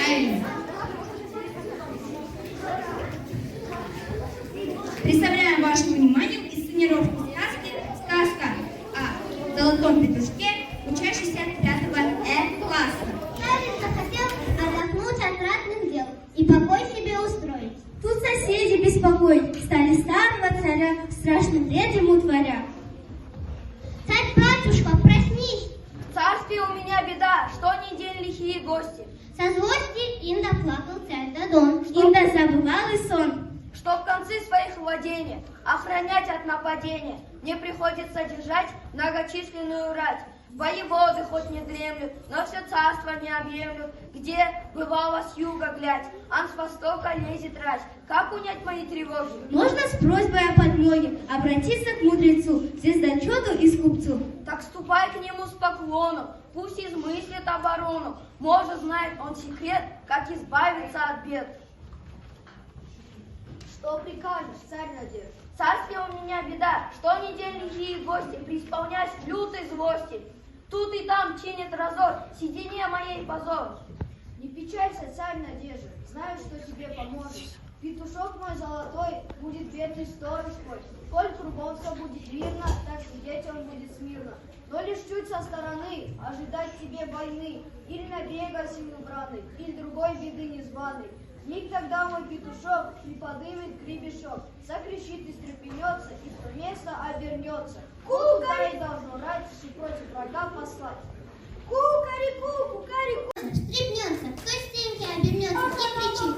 правильно. Представляем вашему вниманию инсценировку сказка о золотом петушке, учащийся 5-го Э-класса. Старец захотел отдохнуть от ратных дел и покой себе устроить. Тут соседи беспокоить стали старого царя в страшном бреде ему творя. Царь-батюшка, проснись! В царстве у меня беда, что ни день лихие гости. Со злости Инда плакал царь Дадон. Инда забывал и сон. Что в конце своих владений охранять от нападения мне приходится держать многочисленную рать. Воеводы хоть не дремлют, но все царство не объемлют. Где бывало с юга глядь, ан с востока лезет рать. Как унять мои тревоги? Можно с просьбой о подмоге обратиться к мудрецу, звездочету и скупцу. Так ступай к нему с поклоном, пусть измыслит оборону. Может, знает он секрет, как избавиться от бед. Что прикажешь, царь Надежда? В царстве у меня беда, что ни день лихие гости, преисполнясь лютой злости. Тут и там чинит разор, сиденье моей позор. Не печалься, царь Надежда, знаю, что тебе поможет. Петушок мой золотой будет верный сторож твой. Коль кругом все будет мирно, так сидеть он будет смирно. Но лишь чуть со стороны ожидать тебе войны, или набега сильнобранный, или другой беды незваной. Миг тогда мой петушок приподымет гребешок, закричит и стрепенется, и в то место обернется. Куда и должно рать, и против врага послать. Ку-карику, кукарику. Стрепнется, кто стенки обернется, не кричит.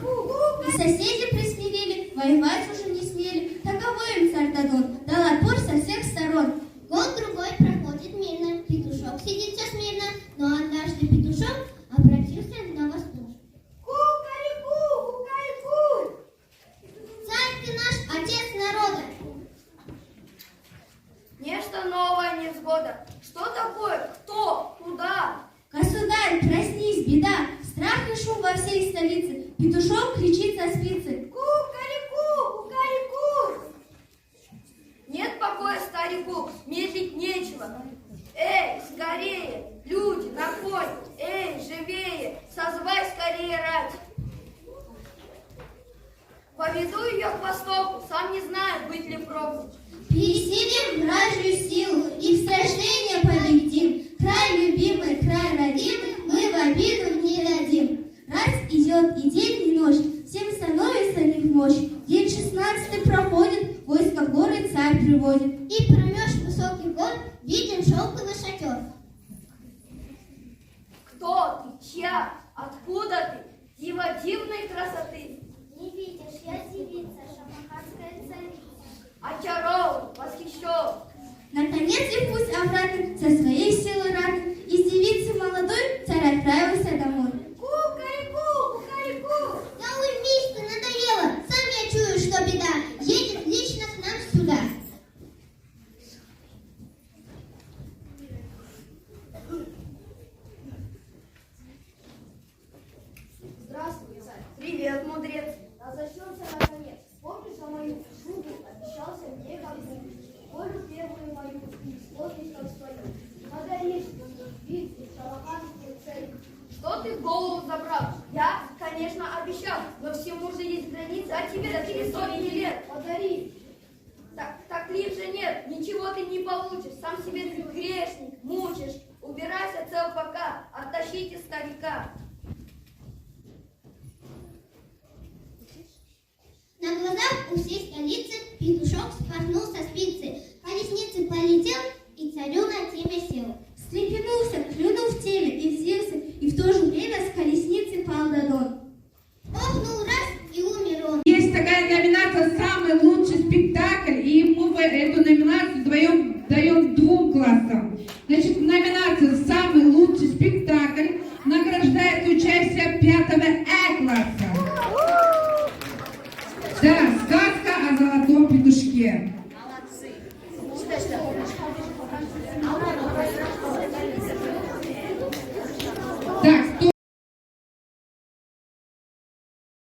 И соседи присмирели, воевать уже не смели. Таково им царь Дадон дал отпор со всех сторон. Год-другой проходит мирно, петушок сидит все смирно, но однажды петушок обратился на восток. Ку-карику, кукарику. Царь ты наш, отец народа. Нечто новое невзгода. Что такое? Кто? Куда? Государь, проснись, беда, страх и шум во всей столице. Петушок кричит со спицы. Ку-карику, кукарику. Нет покоя старику, медлить нечего. Эй, скорее, люди, на конь! Эй, живее, созвай скорее рать! Поведу ее к востоку, сам не знаю, быть ли пробу. Пересилим вражью силу и в сражение победим. Край любимый, край родимый, мы в обиду не дадим. Рать идет и день, и ночь, всем становится не в мощь. День 16 проходит, войско в горы царь приводит. И промеж высокий гор виден шелковый шатер. Кто ты? Чья? Откуда ты? Дива дивной красоты. Не видишь, я девица, шамаханская царица. Очарован, восхищен. Наконец и пусть обратно со своей силой рады. Из девицы молодой царь отправился домой. Ку-карику, кукарику. Да уймись ты, надоело. Сам я чую, что беда. Едет лично к нам сюда. Здравствуй, царь. Привет, мудрец. Разошелся наконец. Помнишь о мою шубу? Обещался мне как-нибудь. Волю первую мою и сложностью свою. Подаришь любви и шалаханскую цель. Что ты в голову забрал? Я, конечно, обещал, но всему же есть границы, а тебе 4 сотни лет. Подари. Так лишь же нет, ничего ты не получишь, сам себе ты грешник, мучишь. Убирайся цел пока, оттащите старика. На глазах у всей столицы петушок спорхнул со спицы. Колесницы полетел и царю на теме сел. Встрепенулся, клюнул в теле и взвился, и в то же время с колесницы пал Дадон. Охнул раз и умер он. Есть такая номинация «Самый лучший спектакль», и мы эту номинацию даем 2 классам. Значит, в номинацию «Самый лучший спектакль» награждает участие 5-го Э-класса.